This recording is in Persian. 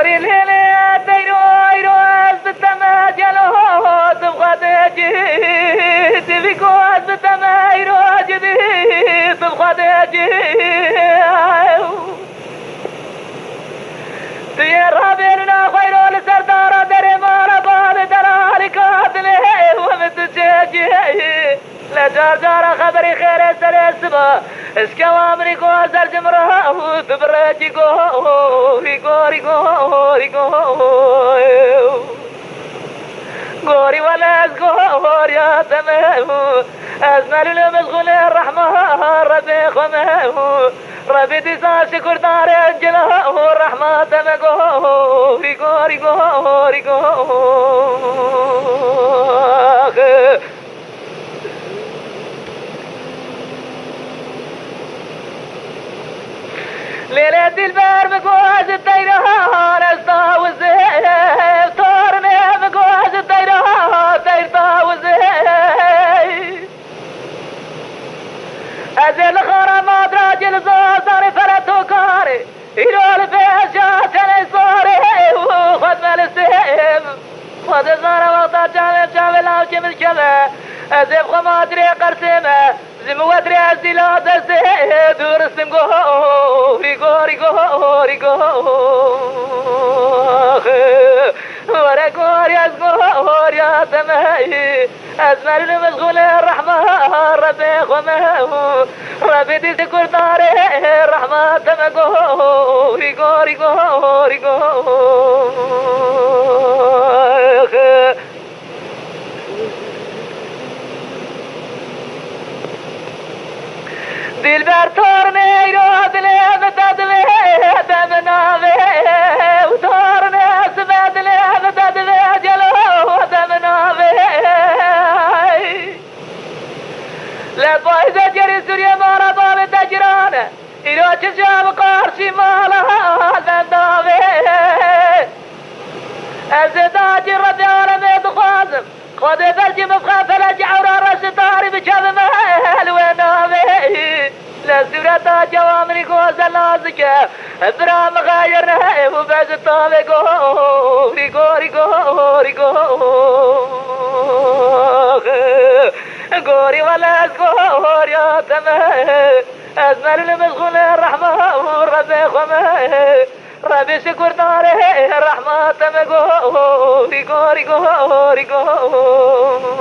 قوري ليلة ديرو از بتماجلو تبغى تجي تبيكو از بتمايرو جدي تبغى تجي تيرا بيننا خيرو لسردارة دري مالا بال دراري قاتله ومتجي لا جار خبري خير سلسبا اسكوامري كو ازر جمراه تبرجي كو ريكو ريكو ريكو غوري ولا غور يا تمام ازمل المشغول الرحمة ربي خمه ربي تسا شكر دار انجله الرحمة تمغو ريكو ريكو ريكو ليلة البار مقواز الطيران استاوزيب طارني مقواز الطيران طير طاوزيب أزل خرمات راجل صار فرتو كاري يرول بيشات الإصاري وخد مالسيب خد صار وقتا جامل لاو جمل كما أزيب خماتري قرسيمة زمو ادري ازيلا درسي دور اسم غوري غوري غوري ورا غوري از غوري سماي ازمر المشغول الرحمة ربي خمه ربي دي ذكر داري الرحمة تمغوري غوري غوري دل بر تارنه را دل بددله دمناوه و تارنه سبدله بددله جلو دمناوه لبایز جری سوریه مارا باب تجرانه ایرا چشم قارشی مالا دنداوه از داجی رد عالمه دخوازم خود برجی مفخه فلج عورا رشتاری بچاب محل و نامه لسورتا جوامنی کو زلازکه ابرام غایر نه و بجتاوه گوری گوری گوری گوری ولا گوری آتمه از مل المشغول الرحمة ربي خمه ربي شكر داره رحمة مغوري غوري غوري غوري